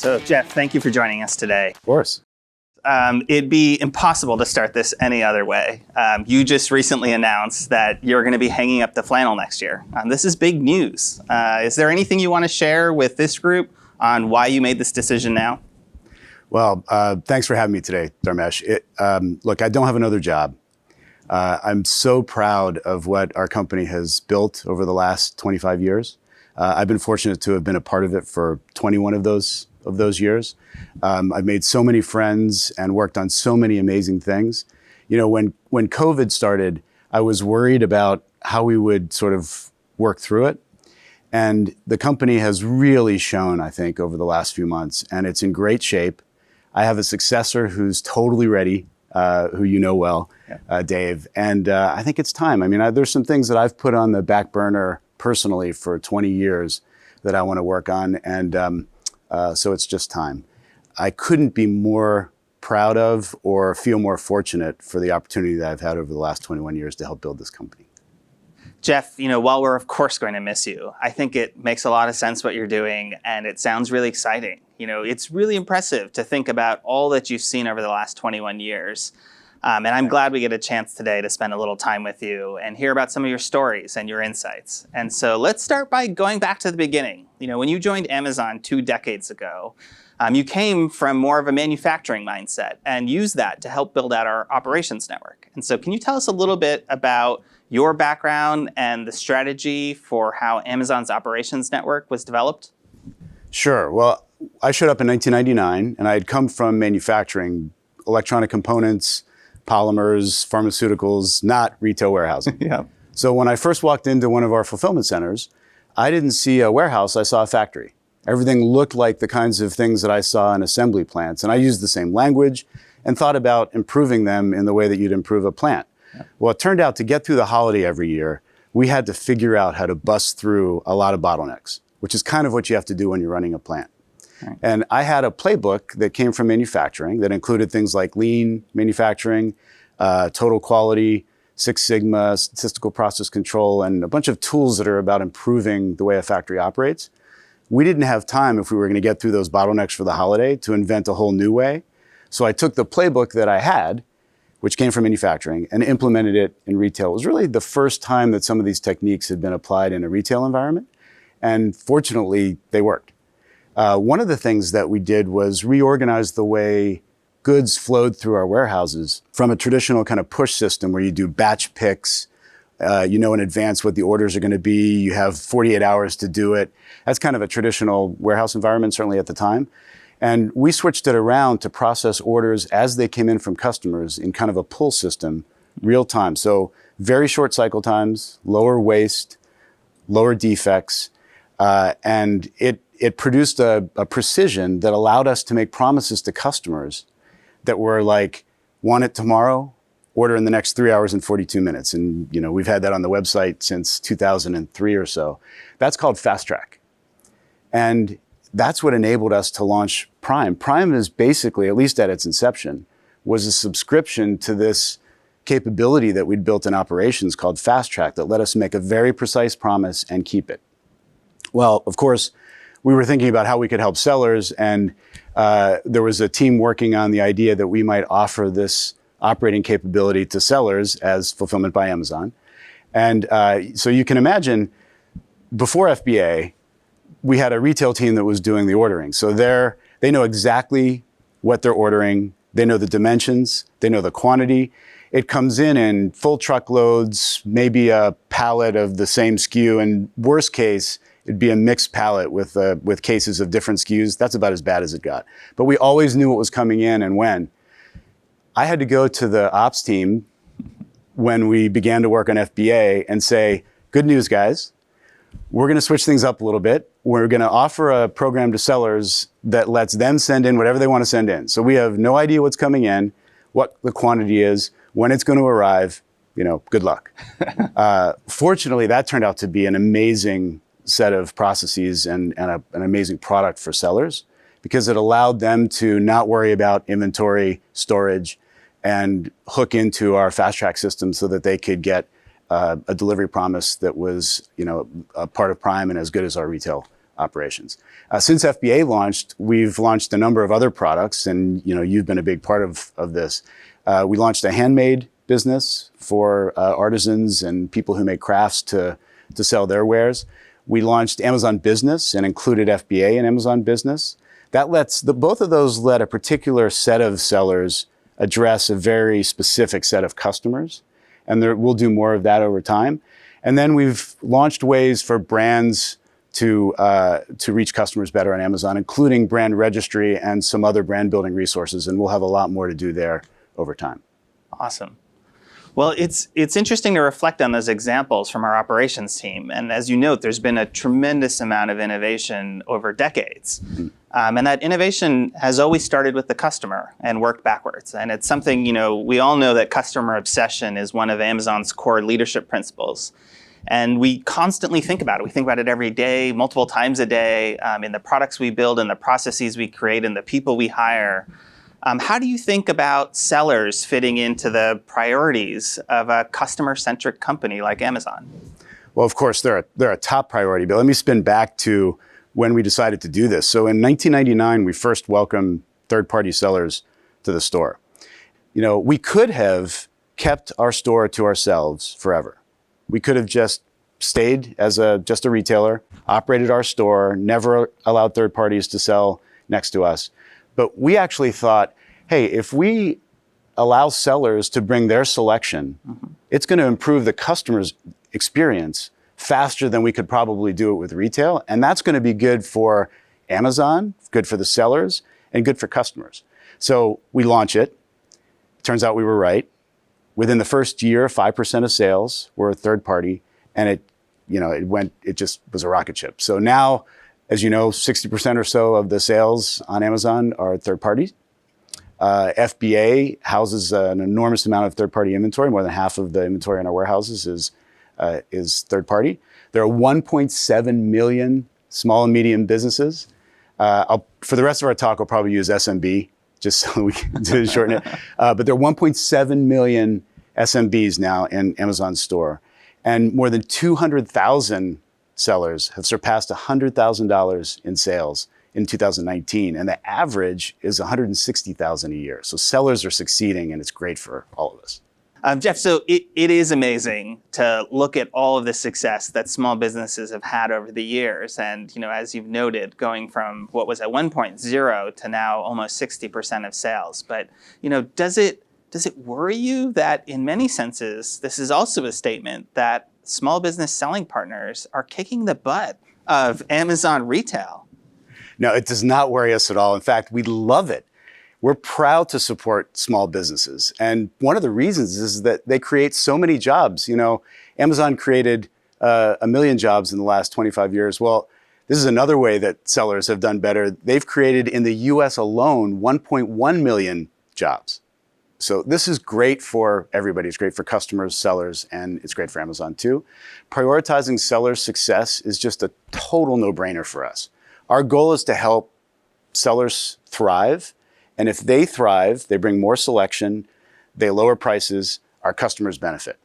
So Jeff, thank you for joining us today. Of course. It'd be impossible to start this any other way. You just recently announced that you're going to be hanging up the flannel next year. This is big news. Is there anything you want to share with this group on why you made this decision now? Well, thanks for having me today, Dharmesh. Look, I don't have another job. I'm so proud of what our company has built over the last 25 years. I've been fortunate to have been a part of it for 21 of those years. I've made so many friends and worked on so many amazing things. You know, when COVID started, I was worried about how we would sort of work through it. And the company has really shown, I think, over the last few months, and it's in great shape. I have a successor who's totally ready, who you know well, Dave. And I think it's time. I mean, there's some things that I've put on the back burner personally for 20 years that I want to work on. And so it's just time. I couldn't be more proud of or feel more fortunate for the opportunity that I've had over the last 21 years to help build this company. Jeff, you know, while we're of course going to miss you, I think it makes a lot of sense what you're doing, and it sounds really exciting. You know, it's really impressive to think about all that you've seen over the last 21 years. And I'm glad we get a chance today to spend a little time with you and hear about some of your stories and your insights. And so let's start by going back to the beginning. You know, when you joined Amazon 2 decades ago, you came from more of a manufacturing mindset and used that to help build out our operations network. And so can you tell us a little bit about your background and the strategy for how Amazon's operations network was developed? Sure. Well, I showed up in 1999, and I had come from manufacturing, electronic components, polymers, pharmaceuticals, not retail warehousing. Yeah. So when I first walked into one of our fulfillment centers, I didn't see a warehouse, I saw a factory. Everything looked like the kinds of things that I saw in assembly plants. And I used the same language and thought about improving them in the way that you'd improve a plant. Yeah. Well, it turned out to get through the holiday every year, we had to figure out how to bust through a lot of bottlenecks, which is kind of what you have to do when you're running a plant. Right. And I had a playbook that came from manufacturing that included things like lean manufacturing, total quality, Six Sigma, statistical process control, and a bunch of tools that are about improving the way a factory operates. We didn't have time, if we were going to get through those bottlenecks for the holiday, to invent a whole new way. So I took the playbook that I had, which came from manufacturing, and implemented it in retail. It was really the first time that some of these techniques had been applied in a retail environment. And fortunately, they worked. One of the things that we did was reorganize the way goods flowed through our warehouses from a traditional kind of push system where you do batch picks, you know in advance what the orders are going to be, you have 48 hours to do it. That's kind of a traditional warehouse environment, certainly at the time. And we switched it around to process orders as they came in from customers in kind of a pull system, real time. So very short cycle times, lower waste, lower defects, and it produced a precision that allowed us to make promises to customers that were like, want it tomorrow, order in the next 3 hours and 42 minutes. And you know, we've had that on the website since 2003 or so. That's called Fast Track. And that's what enabled us to launch Prime. Prime is basically, at least at its inception, was a subscription to this capability that we'd built in operations called Fast Track that let us make a very precise promise and keep it. Well, of course, we were thinking about how we could help sellers, and there was a team working on the idea that we might offer this operating capability to sellers as Fulfillment by Amazon. And so you can imagine, before FBA, we had a retail team that was doing the ordering. So they know exactly what they're ordering, they know the dimensions, they know the quantity. It comes in full truckloads, maybe a pallet of the same SKU, and worst case, it'd be a mixed pallet with cases of different SKUs. That's about as bad as it got. But we always knew what was coming in and when. I had to go to the ops team when we began to work on FBA and say, good news, guys. We're going to switch things up a little bit. We're going to offer a program to sellers that lets them send in whatever they want to send in. So we have no idea what's coming in, what the quantity is, when it's going to arrive. You know, good luck. Fortunately, that turned out to be an amazing set of processes and an amazing product for sellers, because it allowed them to not worry about inventory, storage, and hook into our Fast Track system so that they could get a delivery promise that was, you know, a part of Prime and as good as our retail operations. Since FBA launched, we've launched a number of other products, and you've been a big part of this. We launched a handmade business for artisans and people who make crafts to sell their wares. We launched Amazon Business and included FBA in Amazon Business. That both of those let a particular set of sellers address a very specific set of customers, and we'll do more of that over time. And then we've launched ways for brands to reach customers better on Amazon, including brand registry and some other brand building resources, and we'll have a lot more to do there over time. Awesome. Well, it's interesting to reflect on those examples from our operations team. And as you note, there's been a tremendous amount of innovation over decades. Mm-hmm. And that innovation has always started with the customer and worked backwards. And it's something, we all know that customer obsession is one of Amazon's core leadership principles. And we constantly think about it. We think about it every day, multiple times a day, in the products we build, in the processes we create, in the people we hire. How do you think about sellers fitting into the priorities of a customer-centric company like Amazon? Well, of course, they're a top priority, but let me spin back to when we decided to do this. So in 1999, we first welcomed third-party sellers to the store. We could have kept our store to ourselves forever. We could have just stayed as just a retailer, operated our store, never allowed third parties to sell next to us. But we actually thought, hey, if we allow sellers to bring their selection, mm-hmm. it's going to improve the customer's experience faster than we could probably do it with retail. And that's going to be good for Amazon, good for the sellers, and good for customers. So we launch it. Turns out we were right. Within the first year, 5% of sales were a third party, and it just was a rocket ship. So now, as you know, 60% or so of the sales on Amazon are third parties. FBA houses an enormous amount of third-party inventory. More than half of the inventory in our warehouses is third-party. There are 1.7 million small and medium businesses. For the rest of our talk, I'll probably use SMB, just so we can shorten it. But there are 1.7 million SMBs now in Amazon's store. And more than 200,000 sellers have surpassed $100,000 in sales in 2019, and the average is $160,000 a year. So sellers are succeeding, and it's great for all of us. Jeff, so it is amazing to look at all of the success that small businesses have had over the years. And as you've noted, going from what was at 1.0 to now almost 60% of sales. But does it worry you that in many senses, this is also a statement that small business selling partners are kicking the butt of Amazon retail? No, it does not worry us at all. In fact, we love it. We're proud to support small businesses. And one of the reasons is that they create so many jobs. Amazon created 1 million jobs in the last 25 years. Well, this is another way that sellers have done better. They've created in the US alone 1.1 million jobs. So this is great for everybody. It's great for customers, sellers, and it's great for Amazon too. Prioritizing sellers' success is just a total no-brainer for us. Our goal is to help sellers thrive. And if they thrive, they bring more selection, they lower prices, our customers benefit.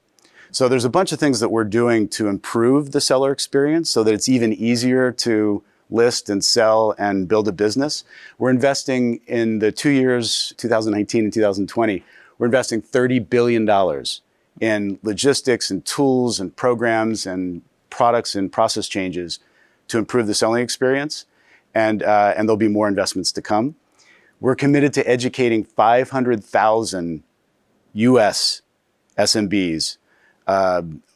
So there's a bunch of things that we're doing to improve the seller experience so that it's even easier to list and sell and build a business. We're investing in the 2 years, 2019 and 2020, we're investing $30 billion in logistics and tools and programs and products and process changes to improve the selling experience. And there'll be more investments to come. We're committed to educating 500,000 US SMBs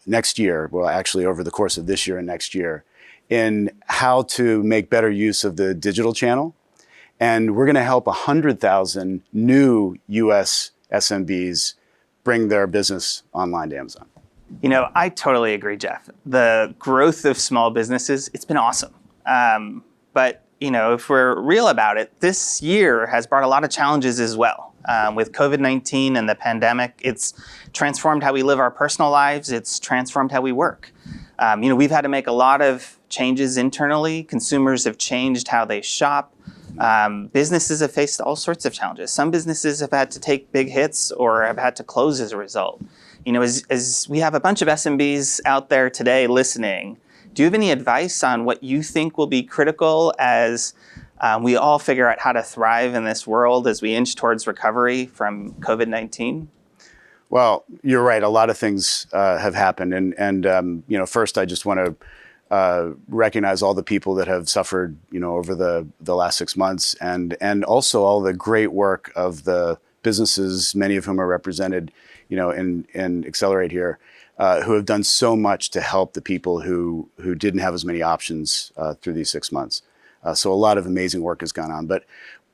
next year, well, actually over the course of this year and next year, in how to make better use of the digital channel. And we're going to help 100,000 new US SMBs bring their business online to Amazon. I totally agree, Jeff. The growth of small businesses, it's been awesome. But if we're real about it, this year has brought a lot of challenges as well. With COVID-19 and the pandemic, it's transformed how we live our personal lives. It's transformed how we work. We've had to make a lot of changes internally. Consumers have changed how they shop. Businesses have faced all sorts of challenges. Some businesses have had to take big hits or have had to close as a result. As we have a bunch of SMBs out there today listening, Do you have any advice on what you think will be critical as we all figure out how to thrive in this world as we inch towards recovery from COVID-19? Well, you're right. A lot of things have happened, and first, I just want to recognize all the people that have suffered, over the last 6 months, and also all the great work of the businesses, many of whom are represented, in Accelerate here, who have done so much to help the people who didn't have as many options through these 6 months. So a lot of amazing work has gone on. But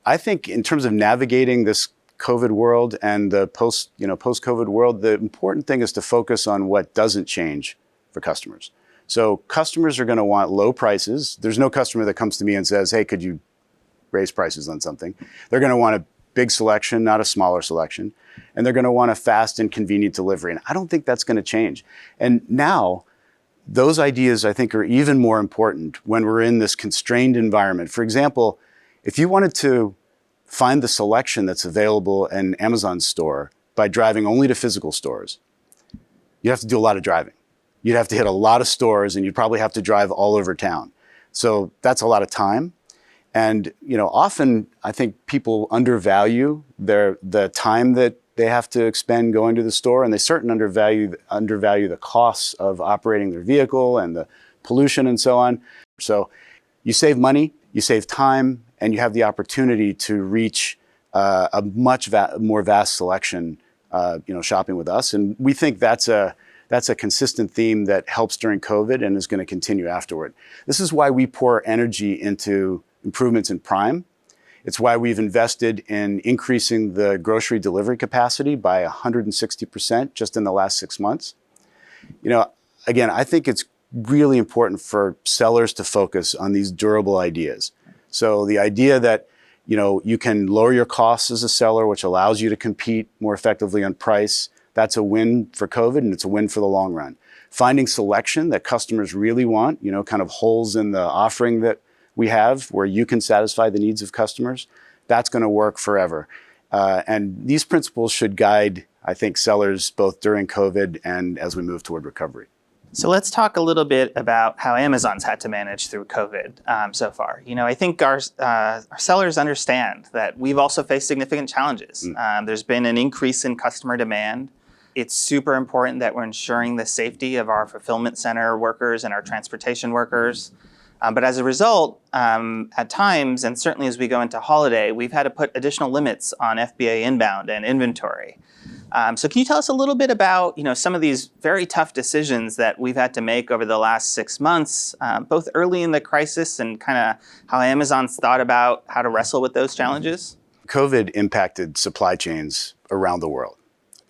I think in terms of navigating this COVID world and the post-COVID world, the important thing is to focus on what doesn't change for customers. So customers are going to want low prices. There's no customer that comes to me and says, hey, could you raise prices on something? They're going to want a big selection, not a smaller selection. And they're going to want a fast and convenient delivery. And I don't think that's going to change. And now, those ideas, I think, are even more important when we're in this constrained environment. For example, if you wanted to find the selection that's available in Amazon's store by driving only to physical stores, you'd have to do a lot of driving. You'd have to hit a lot of stores, and you'd probably have to drive all over town. So that's a lot of time. And often I think people undervalue the time that they have to expend going to the store, and they certainly undervalue the costs of operating their vehicle and the pollution and so on. So you save money, you save time, and you have the opportunity to reach a much more vast selection, shopping with us. And we think that's a consistent theme that helps during COVID and is going to continue afterward. This is why we pour energy into improvements in Prime. It's why we've invested in increasing the grocery delivery capacity by 160% just in the last 6 months. Again, I think it's really important for sellers to focus on these durable ideas. So the idea that you can lower your costs as a seller, which allows you to compete more effectively on price, that's a win for COVID, and it's a win for the long run. Finding selection that customers really want, kind of holes in the offering that we have where you can satisfy the needs of customers, that's going to work forever. And these principles should guide, I think, sellers both during COVID and as we move toward recovery. So let's talk a little bit about how Amazon's had to manage through COVID so far. I think our sellers understand that we've also faced significant challenges. There's been an increase in customer demand. It's super important that we're ensuring the safety of our fulfillment center workers and our transportation workers. But as a result, at times, and certainly as we go into holiday, we've had to put additional limits on FBA inbound and inventory. So can you tell us a little bit about some of these very tough decisions that we've had to make over the last 6 months, both early in the crisis and kind of how Amazon's thought about how to wrestle with those challenges? COVID impacted supply chains around the world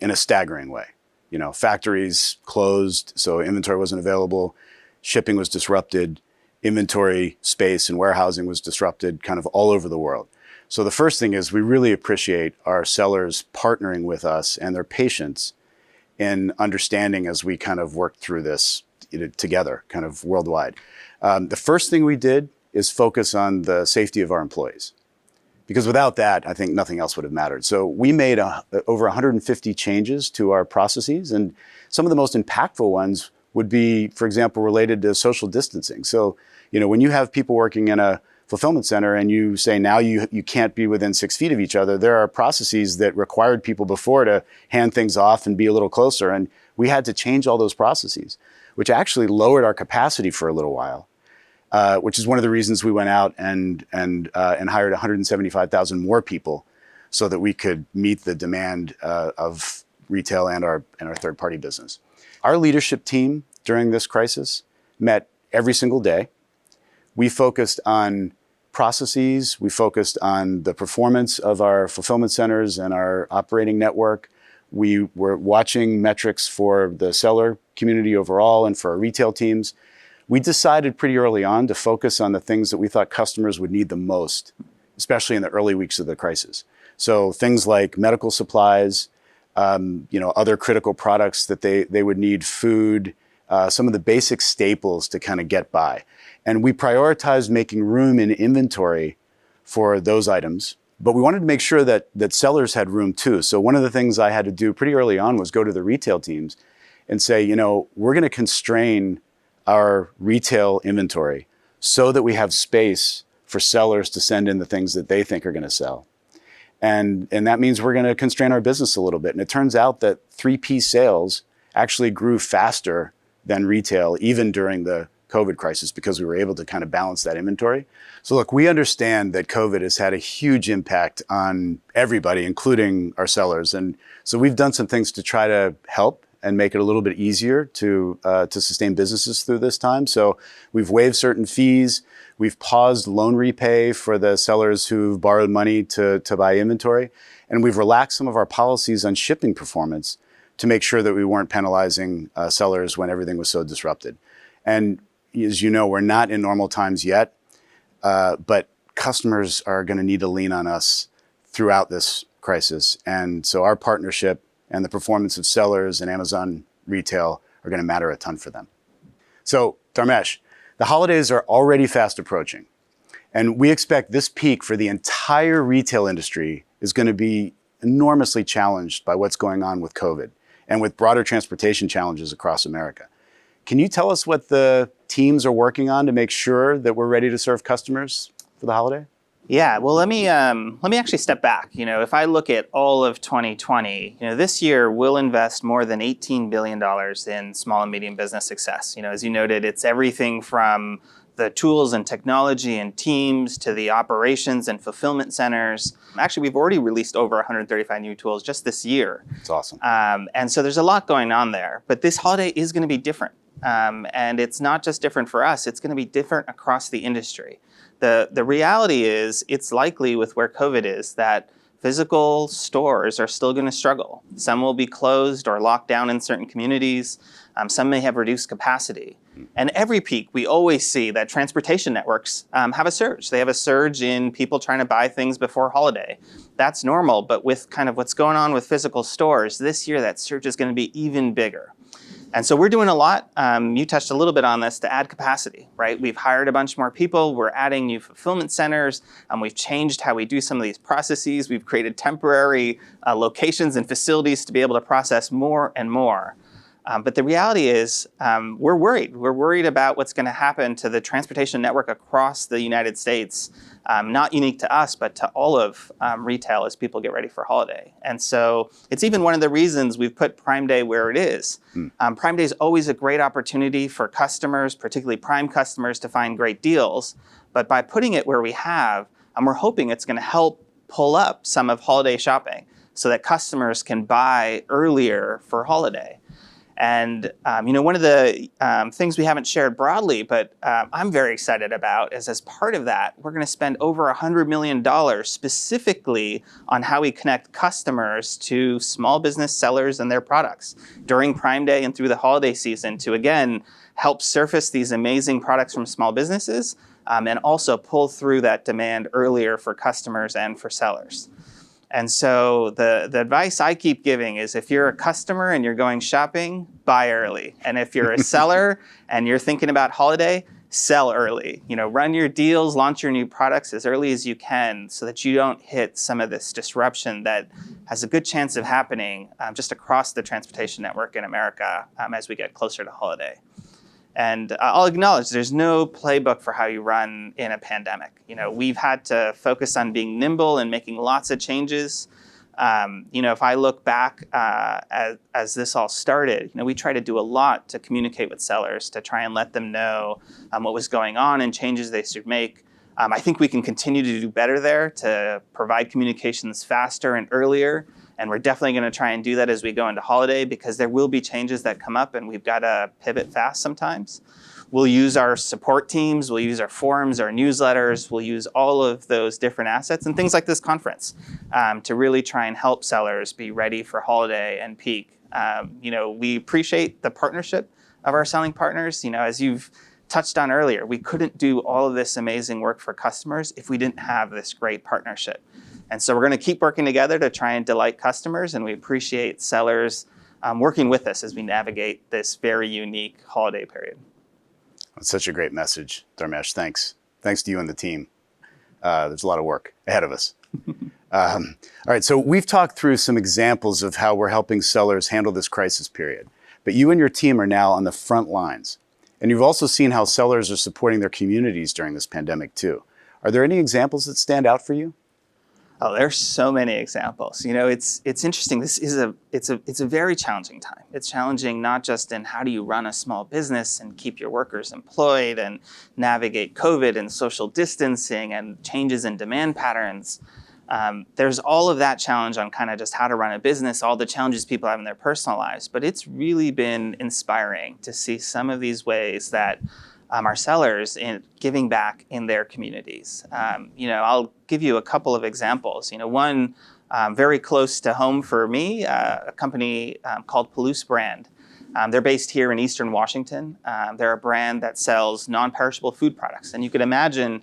in a staggering way. Factories closed, so inventory wasn't available, shipping was disrupted, inventory space and warehousing was disrupted kind of all over the world. So the first thing is we really appreciate our sellers partnering with us and their patience in understanding as we kind of work through this together, kind of worldwide. The first thing we did is focus on the safety of our employees, because without that, I think nothing else would have mattered. So we made over 150 changes to our processes, and some of the most impactful ones would be, for example, related to social distancing. So, when you have people working in a fulfillment center and you say now you can't be within 6 feet of each other, there are processes that required people before to hand things off and be a little closer. And we had to change all those processes, which actually lowered our capacity for a little while, which is one of the reasons we went out and hired 175,000 more people so that we could meet the demand of retail and our third-party business. Our leadership team during this crisis met every single day. We focused on processes. We focused on the performance of our fulfillment centers and our operating network. We were watching metrics for the seller community overall and for our retail teams. We decided pretty early on to focus on the things that we thought customers would need the most, especially in the early weeks of the crisis. So things like medical supplies, other critical products that they would need, food, some of the basic staples to kind of get by. And we prioritized making room in inventory for those items, but we wanted to make sure that sellers had room too. So one of the things I had to do pretty early on was go to the retail teams and say, we're going to constrain our retail inventory so that we have space for sellers to send in the things that they think are going to sell. And that means we're going to constrain our business a little bit. And it turns out that 3P sales actually grew faster than retail, even during the COVID crisis, because we were able to kind of balance that inventory. So look, we understand that COVID has had a huge impact on everybody, including our sellers. And so we've done some things to try to help and make it a little bit easier to sustain businesses through this time. So we've waived certain fees. We've paused loan repay for the sellers who've borrowed money to buy inventory. And we've relaxed some of our policies on shipping performance to make sure that we weren't penalizing sellers when everything was so disrupted. And as you know, we're not in normal times yet, but customers are going to need to lean on us throughout this crisis. And so our partnership and the performance of sellers and Amazon retail are going to matter a ton for them. So Dharmesh, the holidays are already fast approaching, and we expect this peak for the entire retail industry is going to be enormously challenged by what's going on with COVID and with broader transportation challenges across America. Can you tell us what the teams are working on to make sure that we're ready to serve customers for the holiday? Yeah, well, let me actually step back. If I look at all of 2020, this year we'll invest more than $18 billion in small and medium business success. As you noted, it's everything from the tools and technology and teams to the operations and fulfillment centers. Actually, we've already released over 135 new tools just this year. It's awesome. And so there's a lot going on there. But this holiday is going to be different. And it's not just different for us, it's going to be different across the industry. The reality is, it's likely with where COVID is that physical stores are still going to struggle. Some will be closed or locked down in certain communities. Some may have reduced capacity. And every peak, we always see that transportation networks have a surge. They have a surge in people trying to buy things before holiday. That's normal, but with kind of what's going on with physical stores, this year that surge is going to be even bigger. And so we're doing a lot. You touched a little bit on this, to add capacity, right? We've hired a bunch more people. We're adding new fulfillment centers. We've changed how we do some of these processes. We've created temporary locations and facilities to be able to process more and more. But the reality is, we're worried. We're worried about what's going to happen to the transportation network across the United States, not unique to us, but to all of retail as people get ready for holiday. And so it's even one of the reasons we've put Prime Day where it is. Prime Day is always a great opportunity for customers, particularly Prime customers, to find great deals. But by putting it where we have, we're hoping it's going to help pull up some of holiday shopping so that customers can buy earlier for holiday. And one of the things we haven't shared broadly, but I'm very excited about, is as part of that, we're going to spend over $100 million specifically on how we connect customers to small business sellers and their products during Prime Day and through the holiday season to, again, help surface these amazing products from small businesses and also pull through that demand earlier for customers and for sellers. And so the advice I keep giving is, if you're a customer and you're going shopping, buy early. And if you're a seller and you're thinking about holiday, sell early. Run your deals, launch your new products as early as you can so that you don't hit some of this disruption that has a good chance of happening just across the transportation network in America as we get closer to holiday. And I'll acknowledge there's no playbook for how you run in a pandemic. We've had to focus on being nimble and making lots of changes. If I look back as this all started, we tried to do a lot to communicate with sellers to try and let them know what was going on and changes they should make. I think we can continue to do better there to provide communications faster and earlier. And we're definitely going to try and do that as we go into holiday, because there will be changes that come up and we've got to pivot fast sometimes. We'll use our support teams, we'll use our forums, our newsletters, we'll use all of those different assets and things like this conference to really try and help sellers be ready for holiday and peak. We appreciate the partnership of our selling partners. As you've touched on earlier, we couldn't do all of this amazing work for customers if we didn't have this great partnership. And so we're going to keep working together to try and delight customers, and we appreciate sellers working with us as we navigate this very unique holiday period. That's such a great message, Dharmesh. Thanks. Thanks to you and the team. There's a lot of work ahead of us. All right, so we've talked through some examples of how we're helping sellers handle this crisis period, but you and your team are now on the front lines. And you've also seen how sellers are supporting their communities during this pandemic too. Are there any examples that stand out for you? Oh, there's so many examples. It's interesting. It's a very challenging time. It's challenging not just in how do you run a small business and keep your workers employed and navigate COVID and social distancing and changes in demand patterns. There's all of that challenge on kind of just how to run a business, all the challenges people have in their personal lives. But it's really been inspiring to see some of these ways that our sellers in giving back in their communities. I'll give you a couple of examples. One very close to home for me, a company called Palouse Brand. They're based here in Eastern Washington. They're a brand that sells non-perishable food products. And you could imagine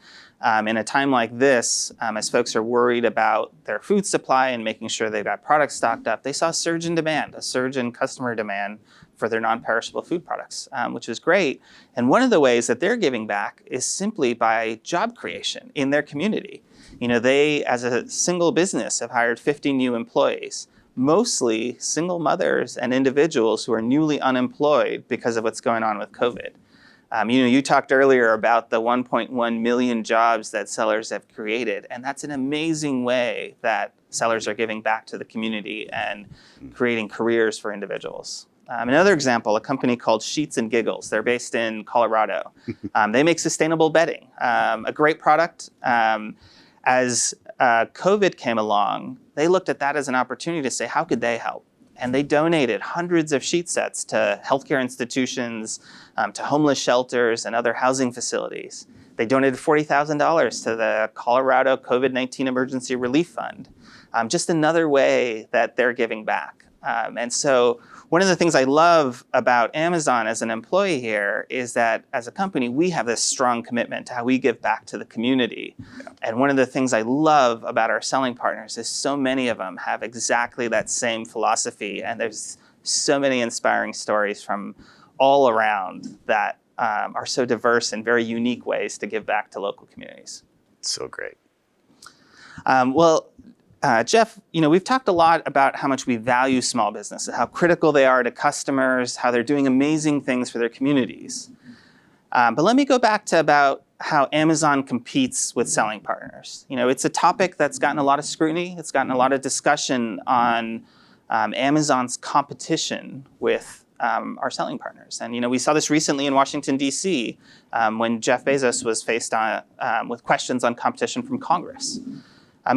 in a time like this, as folks are worried about their food supply and making sure they've got products stocked up, they saw a surge in demand, a surge in customer demand for their non-perishable food products, which is great. And one of the ways that they're giving back is simply by job creation in their community. They, as a single business, have hired 50 new employees, mostly single mothers and individuals who are newly unemployed because of what's going on with COVID. You talked earlier about the 1.1 million jobs that sellers have created, and that's an amazing way that sellers are giving back to the community and creating careers for individuals. Another example, a company called Sheets and Giggles. They're based in Colorado. They make sustainable bedding, a great product. As COVID came along, they looked at that as an opportunity to say, how could they help? And they donated hundreds of sheet sets to healthcare institutions, to homeless shelters and other housing facilities. They donated $40,000 to the Colorado COVID-19 Emergency Relief Fund. Just another way that they're giving back. And so one of the things I love about Amazon as an employee here is that as a company, we have this strong commitment to how we give back to the community. Yeah. And one of the things I love about our selling partners is so many of them have exactly that same philosophy. And there's so many inspiring stories from all around that are so diverse and very unique ways to give back to local communities. So great. Jeff, we've talked a lot about how much we value small businesses, how critical they are to customers, how they're doing amazing things for their communities. But let me go back to about how Amazon competes with selling partners. It's a topic that's gotten a lot of scrutiny. It's gotten a lot of discussion on Amazon's competition with our selling partners. And we saw this recently in Washington, D.C., when Jeff Bezos was faced with questions on competition from Congress.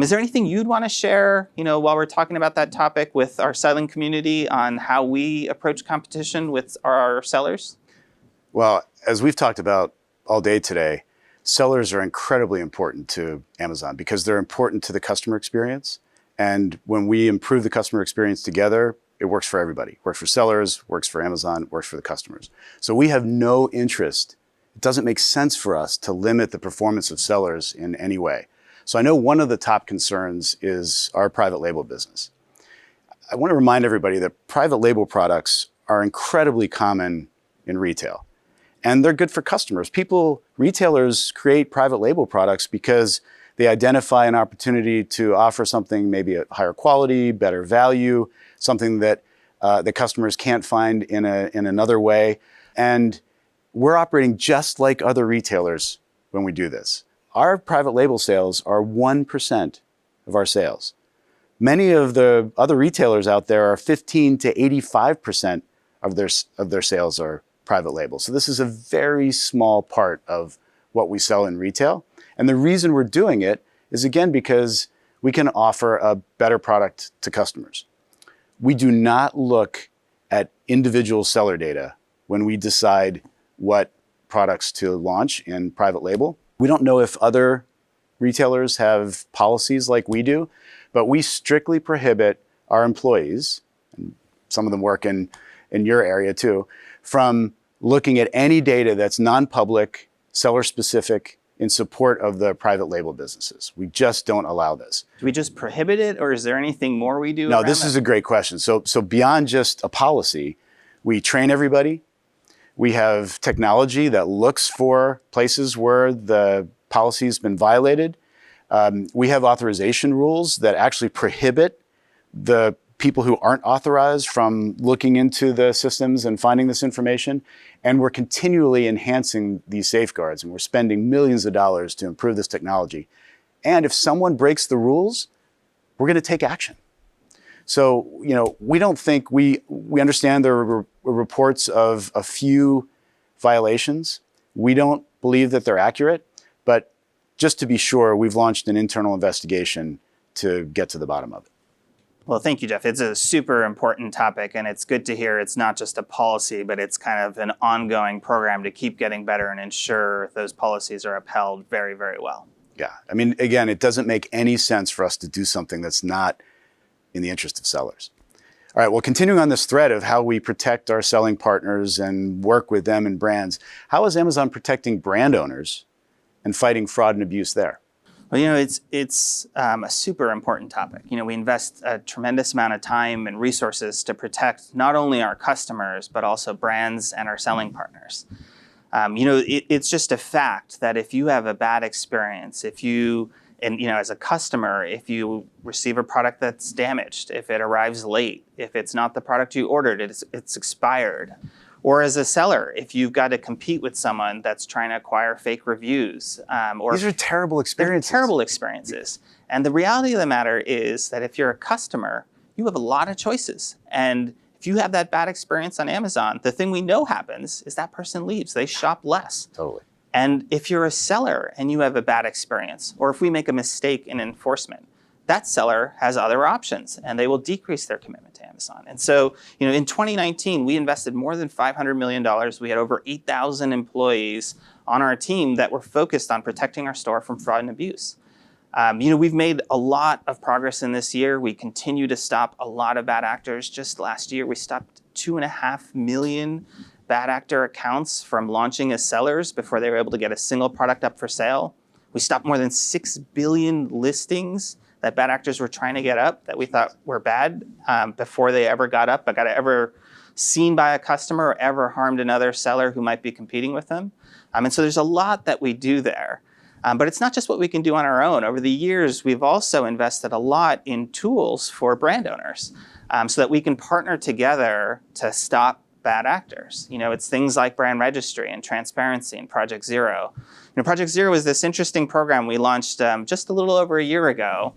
Is there anything you'd want to share, while we're talking about that topic with our selling community on how we approach competition with our sellers? Well, as we've talked about all day today, sellers are incredibly important to Amazon because they're important to the customer experience. And when we improve the customer experience together, it works for everybody. It works for sellers, works for Amazon, works for the customers. So we have no interest. It doesn't make sense for us to limit the performance of sellers in any way. So I know one of the top concerns is our private label business. I want to remind everybody that private label products are incredibly common in retail, and they're good for customers. Retailers create private label products because they identify an opportunity to offer something maybe at higher quality, better value, something that the customers can't find in another way. And we're operating just like other retailers when we do this. Our private label sales are 1% of our sales. Many of the other retailers out there are 15 to 85% of their sales are private label. So this is a very small part of what we sell in retail. And the reason we're doing it is, again, because we can offer a better product to customers. We do not look at individual seller data when we decide what products to launch in private label. We don't know if other retailers have policies like we do, but we strictly prohibit our employees, and some of them work in your area too, from looking at any data that's non-public, seller-specific, in support of the private label businesses. We just don't allow this. Do we just prohibit it, or is there anything more we do? No, this is a great question. So beyond just a policy, we train everybody. We have technology that looks for places where the policy's been violated. We have authorization rules that actually prohibit the people who aren't authorized from looking into the systems and finding this information. And we're continually enhancing these safeguards, and we're spending millions of dollars to improve this technology. And if someone breaks the rules, we're going to take action. So, we don't think we understand there are reports of a few violations. We don't believe that they're accurate, but just to be sure, we've launched an internal investigation to get to the bottom of it. Well, thank you, Jeff. It's a super important topic, and it's good to hear it's not just a policy, but it's kind of an ongoing program to keep getting better and ensure those policies are upheld very, very well. Yeah. I mean, again, it doesn't make any sense for us to do something that's not in the interest of sellers. All right, well, continuing on this thread of how we protect our selling partners and work with them and brands, how is Amazon protecting brand owners and fighting fraud and abuse there? Well, it's a super important topic. We invest a tremendous amount of time and resources to protect not only our customers, but also brands and our selling partners. It's just a fact that if you have a bad experience, as a customer, if you receive a product that's damaged, if it arrives late, if it's not the product you ordered, it's expired. Or as a seller, if you've got to compete with someone that's trying to acquire fake reviews. These are terrible experiences. They're terrible experiences. And the reality of the matter is that if you're a customer, you have a lot of choices. And if you have that bad experience on Amazon, the thing we know happens is that person leaves. They shop less. Totally. And if you're a seller and you have a bad experience, or if we make a mistake in enforcement, that seller has other options and they will decrease their commitment to Amazon. And so, in 2019, we invested more than $500 million. We had over 8,000 employees on our team that were focused on protecting our store from fraud and abuse. We've made a lot of progress in this year. We continue to stop a lot of bad actors. Just last year, we stopped 2.5 million bad actor accounts from launching as sellers before they were able to get a single product up for sale. We stopped more than 6 billion listings that bad actors were trying to get up that we thought were bad before they ever got up, but got ever seen by a customer or ever harmed another seller who might be competing with them. And so there's a lot that we do there. But it's not just what we can do on our own. Over the years, we've also invested a lot in tools for brand owners so that we can partner together to stop bad actors. It's things like brand registry and transparency and Project Zero. Project Zero is this interesting program we launched just a little over a year ago,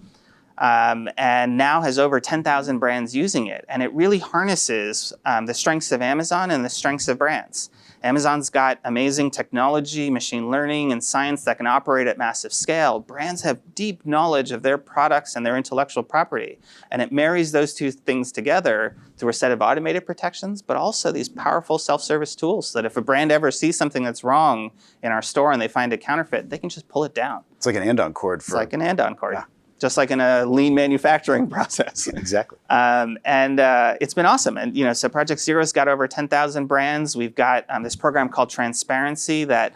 and now has over 10,000 brands using it. And it really harnesses the strengths of Amazon and the strengths of brands. Amazon's got amazing technology, machine learning, and science that can operate at massive scale. Brands have deep knowledge of their products and their intellectual property. And it marries those two things together through a set of automated protections, but also these powerful self-service tools so that if a brand ever sees something that's wrong in our store and they find a counterfeit, they can just pull it down. It's like an and-on cord. It's like an and-on cord. Yeah. Just like in a lean manufacturing process. Exactly. It's been awesome. And, so Project Zero's got over 10,000 brands. We've got this program called Transparency that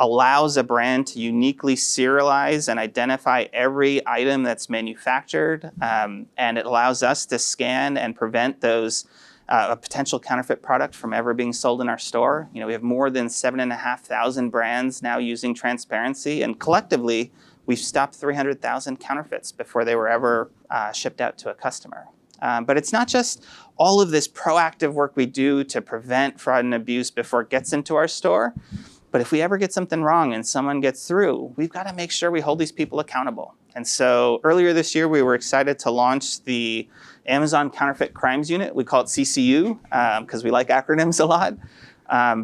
allows a brand to uniquely serialize and identify every item that's manufactured. And it allows us to scan and prevent those a potential counterfeit product from ever being sold in our store. We have more than 7,500 brands now using Transparency, and collectively, we've stopped 300,000 counterfeits before they were ever shipped out to a customer. But it's not just all of this proactive work we do to prevent fraud and abuse before it gets into our store. But if we ever get something wrong and someone gets through, we've got to make sure we hold these people accountable. And so earlier this year, we were excited to launch the Amazon Counterfeit Crimes Unit. We call it CCU because we like acronyms a lot.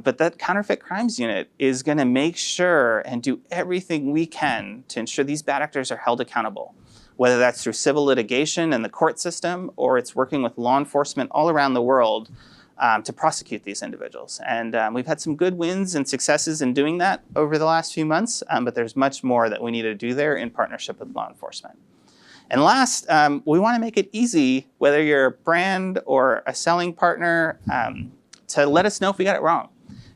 But that Counterfeit Crimes Unit is going to make sure and do everything we can to ensure these bad actors are held accountable, whether that's through civil litigation and the court system, or it's working with law enforcement all around the world to prosecute these individuals. And we've had some good wins and successes in doing that over the last few months, but there's much more that we need to do there in partnership with law enforcement. And last, we want to make it easy, whether you're a brand or a selling partner, to let us know if we got it wrong.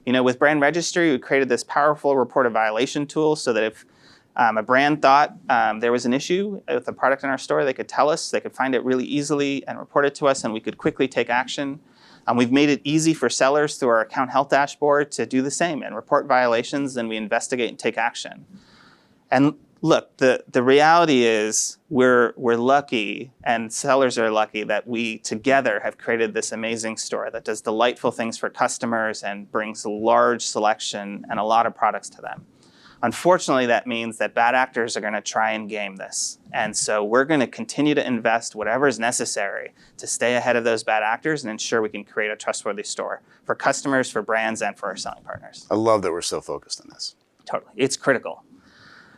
With Brand Registry, we created this powerful report a violation tool so that if a brand thought there was an issue with a product in our store, they could tell us, they could find it really easily and report it to us, and we could quickly take action. We've made it easy for sellers through our account health dashboard to do the same and report violations, and we investigate and take action. And Look, the reality is we're lucky, and sellers are lucky that we together have created this amazing store that does delightful things for customers and brings a large selection and a lot of products to them. Unfortunately, that means that bad actors are going to try and game this. And so we're going to continue to invest whatever is necessary to stay ahead of those bad actors and ensure we can create a trustworthy store for customers, for brands, and for our selling partners. I love that we're so focused on this. Totally. It's critical.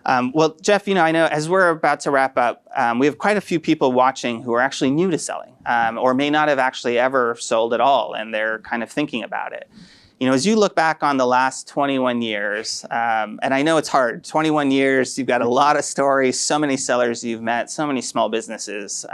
Well, Jeff, I know as we're about to wrap up, we have quite a few people watching who are actually new to selling or may not have actually ever sold at all, and they're kind of thinking about it. As you look back on the last 21 years, and I know it's hard, 21 years, you've got a lot of stories, so many sellers you've met, so many small businesses.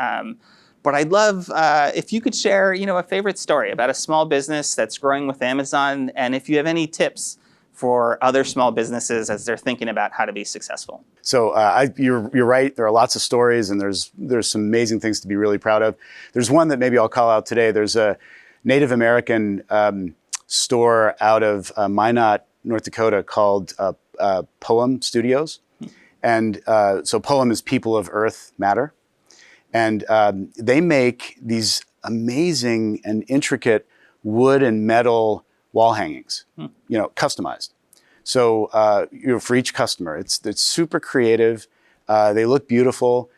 But I'd love if you could share, a favorite story about a small business that's growing with Amazon, and if you have any tips for other small businesses as they're thinking about how to be successful. So you're right. There are lots of stories, and there's some amazing things to be really proud of. There's one that maybe I'll call out today. There's a Native American store out of Minot, North Dakota called Poem Studios. And so Poem is People of Earth Matter. And they make these amazing and intricate wood and metal wall hangings, customized. So for each customer, it's super creative. They look beautiful.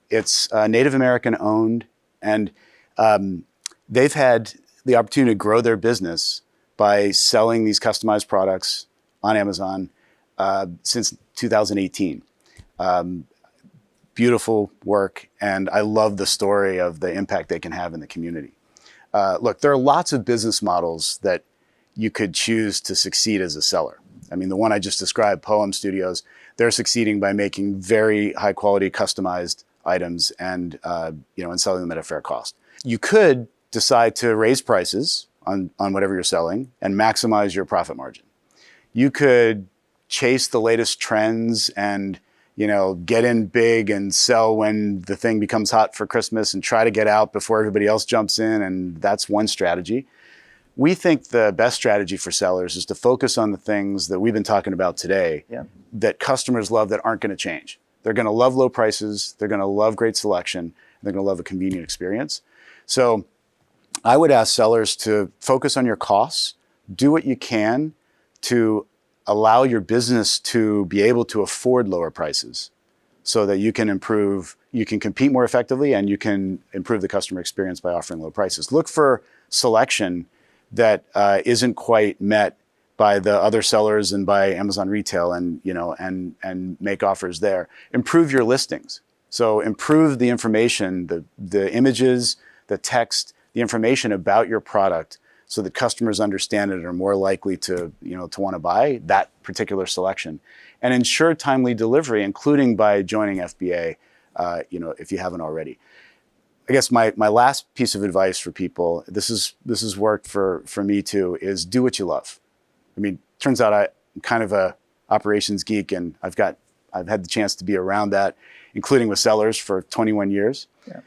It's Native American owned, and they've had the opportunity to grow their business by selling these customized products on Amazon since 2018. Beautiful work, and I love the story of the impact they can have in the community. Look, there are lots of business models that you could choose to succeed as a seller. I mean, the one I just described, Poem Studios, they're succeeding by making very high quality customized items and selling them at a fair cost. You could decide to raise prices on whatever you're selling and maximize your profit margin. You could chase the latest trends and get in big and sell when the thing becomes hot for Christmas and try to get out before everybody else jumps in, and that's one strategy. We think the best strategy for sellers is to focus on the things that we've been talking about today that customers love that aren't going to change. They're going to love low prices, they're going to love great selection, and they're going to love a convenient experience. So I would ask sellers to focus on your costs, do what you can to allow your business to be able to afford lower prices so that you can compete more effectively and you can improve the customer experience by offering low prices. Look for selection that isn't quite met by the other sellers and by Amazon Retail, and make offers there. Improve your listings. So improve the information, the images, the text, the information about your product so that customers understand it and are more likely to want to buy that particular selection. And ensure timely delivery, including by joining FBA, if you haven't already. I guess my last piece of advice for people, this has worked for me too, is do what you love. I mean, turns out I'm kind of a operations geek, and I've had the chance to be around that, including with sellers for 21 years. Yeah.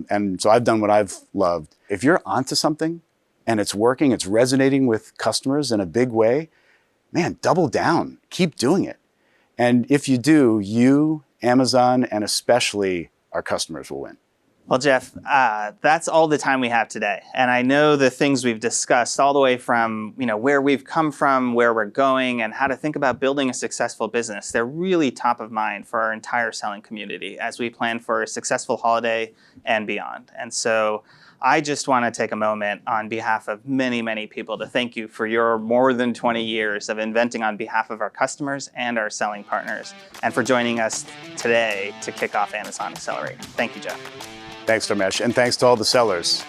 And so I've done what I've loved. If you're onto something and it's working, it's resonating with customers in a big way, man, double down, keep doing it. And if you do, you, Amazon, and especially our customers will win. Well, Jeff, that's all the time we have today. And I know the things we've discussed all the way from, where we've come from, where we're going, and how to think about building a successful business. They're really top of mind for our entire selling community as we plan for a successful holiday and beyond. And so I just want to take a moment on behalf of many, many people to thank you for your more than 20 years of inventing on behalf of our customers and our selling partners, and for joining us today to kick off Amazon Accelerate. Thank you, Jeff. Thanks, Dharmesh, and thanks to all the sellers.